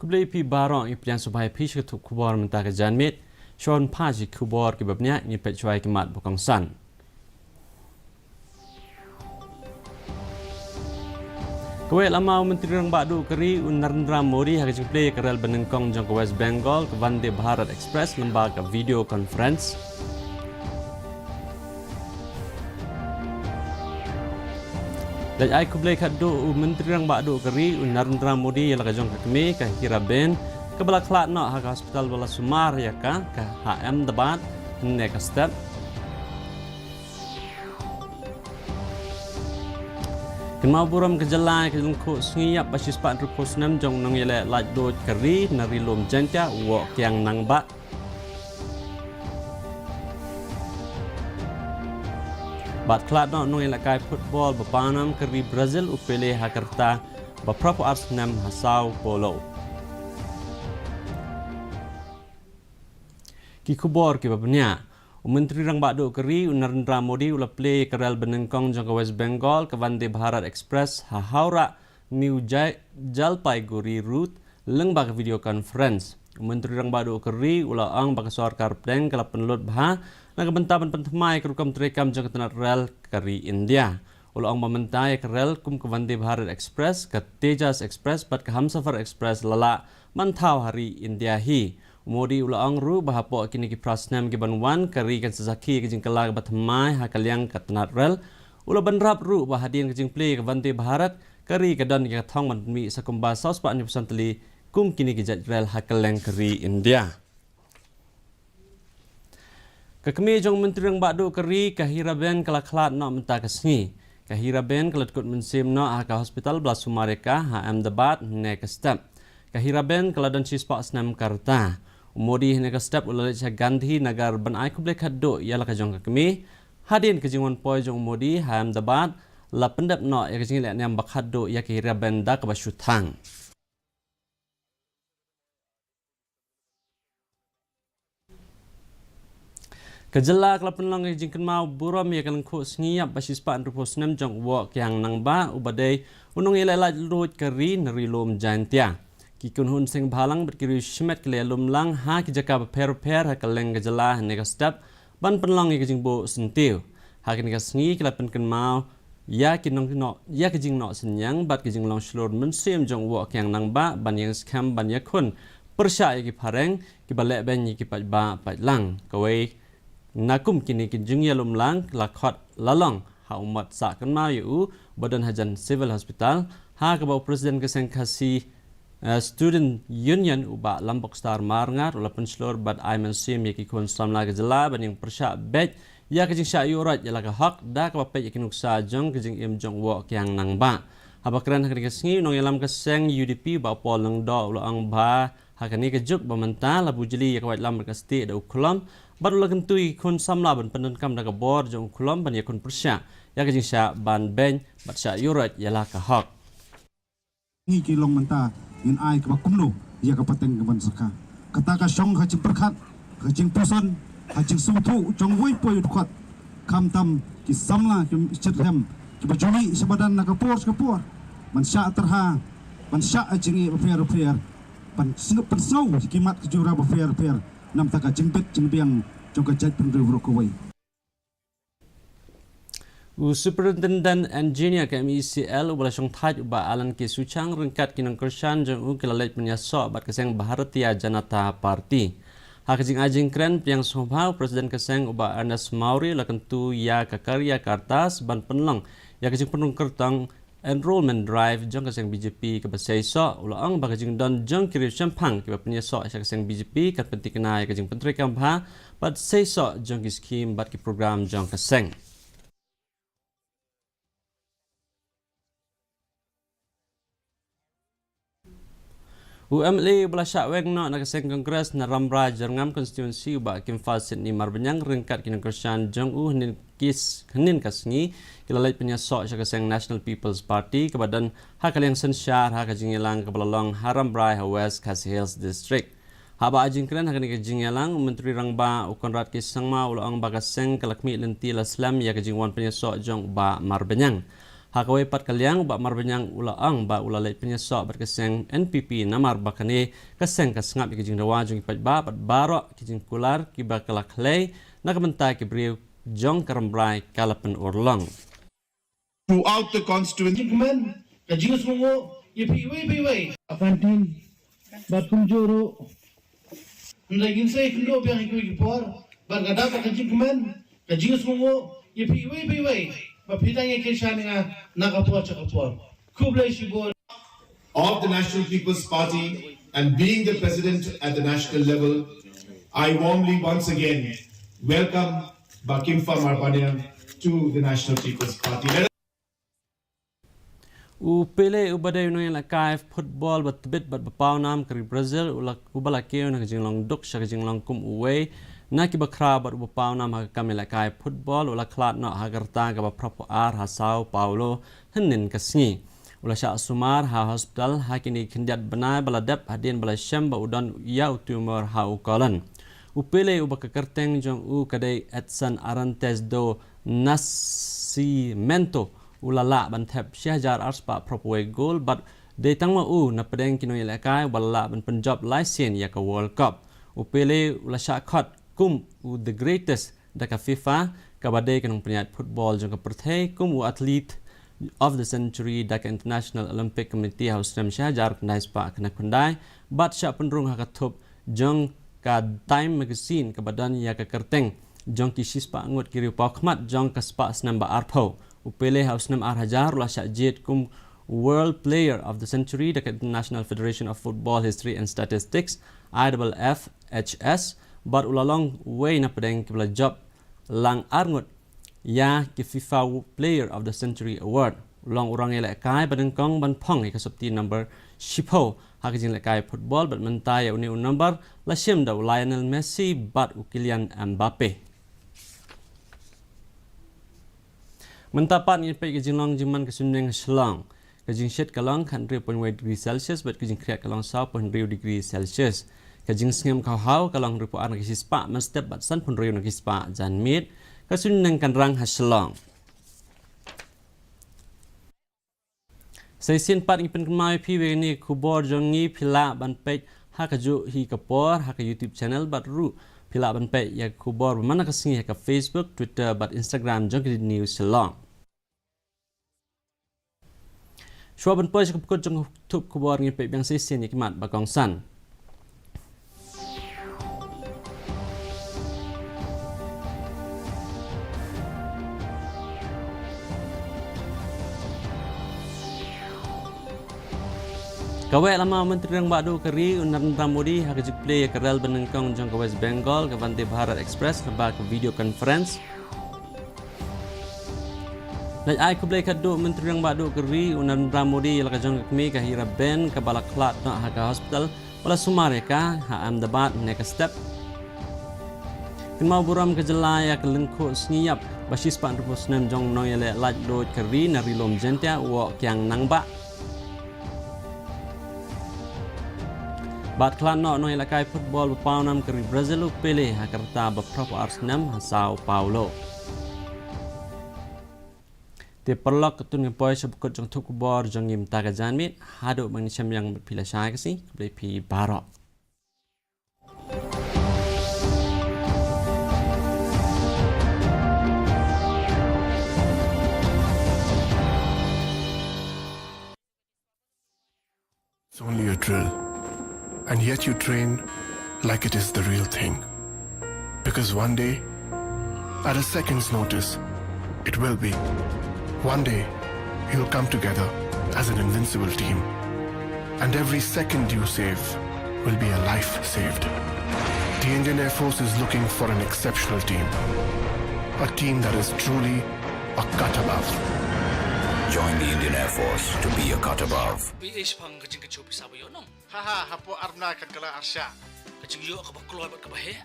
kublai pi barang ipian subhai pi shkutuk kubor mentah ke janmit Sean Paji kubor ke babnya ni pecuai kemat bukang san. Kuwait lama Menteri Rang Badu Keri Narendra Modi hari kublai kerel benengkong jong ke West Bengal ke Vande Bharat Express lembaga video conference. Dan ai kublai kaddo Menteri Rang Badu Keri Narendra Modi yang lagajong kami ke Hiraben ke bala klat nak ke hospital bala Sumar ya ka ke HM debat nek step Kenal buram kejelai ke lengkuk sengiyap basis pak rupus nem jong nang yele laj do Keri nari lom jenta wok yang nang bat Bat klat nak nong ilakai football berpanam Keri Brazil upele hakerta beberapa Arsenal hasau polo. Kikubor kibabnya. Menteri Rang Badu Keri Narendra Modi ula play kerel benengkong jong ke West Bengal ke Vande Bharat Express Howrah New Jalpaiguri route lembaga video conference. Menteri Rang Badu Keri ula ang bakasor karpdeng kala penlut bah naga bentaban pentemai kerukam terekam jong ketenat rel Keri India. Ula ang mementai kerel kum ke Vande Bharat Express ke Tejas Express bat ke Hamsafar Express lala mantau hari India hi. Modi ulang ru bahapok kini ki prasnam ki banwan Keri kan sesaki ke jingkala batmai hakaliang ketenat rel ula benrap ru bahadian ke jingplay ke Vande Bharat Keri ke dan ki thong man mi sakumba saus pa ni pesanteli kum kini ki jat rel hakaliang Keri India. Kekemi jong Menteri Rang Badu Keri ke Hiraben kala klat nak mentah ke sengi. Ke Hiraben kala tukut mensim nak ke hospital belas Sumareka HM debat nek step. Ke Hiraben kala dan sispak senam karta. Modi nek step ulalai Gandhi nagar ban ai kublai kaddo ialah ka jong kami hadin ke jingwan poi jong Modi HM debat la pendap no ya ke jing lek nyam bakaddo ya ke Hiraben da ke basyutang. Kejela kala penlang ke jing kenmau buram ya kan khu sngiyap basis pa rupos nem jong wok yang nang ba ubadai unung ilai laj lut Keri neri lom jantia. Kikun hun sing balang berkiri shmet kele lumlang ha ki jaka per ha kaleng gejala nega step ban penlang ke jing bo sentiu ha ki nega sngi kala pen mau ya ki nong no ya ki jing no senyang bat ki jing long shlor mensim jong wok yang nang ba ban yang scam ban yakun persya ki pareng ki balek ben ki pat ba pat lang kawai nakum kini ki jing ya lumlang la khot lalong ha umat sa kan mau yu badan hajan civil hospital ha ka bau presiden ke sengkasi Student Union ubah Lombok Star Marngar ula penslor bad Aiman Sim yaki kon samla ke jela ban yang persya bet ya ke jing sya yurat ya ka hak da ka pet yaki nuksa jong ke jing im jong wok yang nang ba habakran hak ke sngi nong yalam ke seng UDP ba pol nang do ula ang ba hak ni ke jup ba menta la bujeli ya ka wat lam ke sti da uklom bad ula kentui kon samla ban pendon kam da ka bor jong uklom ban yakun persya ya ke jing sya ban ben bat sya yurat ya ka hak ni ki long menta in ai ka kumno ya ka pateng ka bansaka kata ka song ha ching perkhat ha ching pusan ha ching sumthu jong wei poi khat kam tam ki samla ki chithem ki bajuli sebadan na ka por man sya terha man sya jingi repair pan snup pan snow ki mat ki jura repair nam ta ka jing bet jing biang jong ka jat pen ru ko wei Superintendent Engineer KMECL ubah syong taj ubah alan ke sucang rengkat kinang kersan jeng kilalet menyasok bat keseng Bharatiya Janata Party. Hak jing ajing kren yang sombau Presiden keseng ubah Ernest Mauri lakentu ya kakarya kartas ban penlang ya kejing penung kertang enrollment drive jeng keseng BJP ke basaiso ulang bak kejing don jeng kiri sempang ke penyasok ya keseng BJP kat penting kena ya kejing penteri kampha bat saiso jeng ki skim bat ki program jeng keseng. UMLA belasyak weng nak keseng kongres na ramra jerngam konstituensi ubah Kim Fasid ni marbanyang rengkat kinang kersan jong henin kasngi kilalai penyasok sya keseng National People's Party kebadan hak yang sensyar hak jingilang kebalalong Harambrai West Khasi Hills District. Haba ajing kren hak ni jingilang Menteri Rangba Ukonrat Kisangma ulang bakaseng kalakmi lenti laslam ya kejingwan penyasok jong ubah marbanyang. Hakawai pat kaliang ba marbanyang ulaang ba ulalay penyesok berkeseng NPP namar bakane keseng kesengap kijing dawa jung pat ba pat barok kijing kular kiba kalaklay nakabentai kibriu jong karambrai kalapen urlang. Throughout the constituency, man, kajing sungo, yepi way. Kantin, batum joro, Naging say kundo biang ikut ikut, bergada kajing man, kajing sungo, yepi way. Bapitang ekeshan nga nakapor chakapor. Kublai shibor of the National People's Party and being the president at the national level, I warmly once again welcome Bakimfa Marpanian to the National People's Party. Upele ubadai no yang lakai football batbit bat bapau nam kari Brazil ubalakeo na kajinglong duk sa kajinglong kum uwe na kibakra bat bapau nam kami lakai football ula klat no hagarta ka propo ar ha Sao Paulo henin kasni ula sya sumar ha hospital ha kini kindiat benai baladap hadin bala syam ba udan ya tumor ha ukolan upele ubakakerteng jong kadai Edson Arantes do Nascimento ulala ban thep Syahjar Arspa propwe goal but de tangma na pedeng kino ilakai wala ban Punjab license ya ka World Cup upele ula syakhat kum the greatest daka FIFA kabade kanong penyat football jong ka perthai kum athlete of the century daka International Olympic Committee House Nam Syahjar Kandai Spa kana kundai but sya penrung hakathop jong ka Time magazine kabadan ya ka kerteng jong kisis pa ngot kiri pakmat jong ka spa snam ba arpo upele House Nam Arhajar la sya jet kum World Player of the Century daka International Federation of Football History and Statistics IAAFHS but ulalong way na pedeng kibla job lang arngut ya ki FIFA Player of the Century Award long urang ele kai badengkong ban phong ka sabti number shipo hakijing le kai football but mentai uni number la sim da Lionel Messi but Kylian Mbappe mentapat ni pe kijing long jiman kesuneng Selong kajing shed kalong 100.1 degree Celsius but kajing kriak kalong 100.2 degree Celsius kajing sngem kau hau kalong ripu an kispa man step bat san pun riu kispa jan mit kasun nang kanrang haslong saisin pat ipen kemai pi we ni kubor jongi pila ban page ha kaju hi kapor ha ka YouTube channel bat ru pila ban page ya kubor mana kasingi ka Facebook Twitter bat Instagram jongi news selong shwa ban page ka pukot jong tup kubor ngi pe bang saisin ni kimat bakong san Kawai lama Menteri Rang Badu Keri Narendra Modi hakajik play kerel benengkong jong ke West Bengal ke Vande Bharat Express lebak ke video conference. Lai ai ku play kadu Menteri Rang Badu Keri Narendra Modi laka jong kemi ke hira ben ke balak klat nak haka hospital wala sumare ka ha Ahmedabad neka step. Kenmau buram ke jelaya ke lengkuk sengiyap basis pak rupus nem jong noyele laj doj Keri narilom jentia wo kyang nangba. Bat klan no ilakai football bapau nam keri Brazil pele hakarta baprop Arsenal ha Sao Paulo. Te perlok ketun ngepoi sebukut jong tuk bor jong yim taga janmit hadu mangisam yang berpila syai kasi boleh pi barok. It's only a drill. And yet you train like it is the real thing. Because one day, at a second's notice, it will be. One day, you'll come together as an invincible team. And every second you save will be a life saved. The Indian Air Force is looking for an exceptional team. A team that is truly a cut above. Join the Indian Air Force to be a cut above. BH pang kajing kacupi sabu yo nom. Haha, hapo arna kan kala arsya. Kajing yo kabak keluar bat kabahe.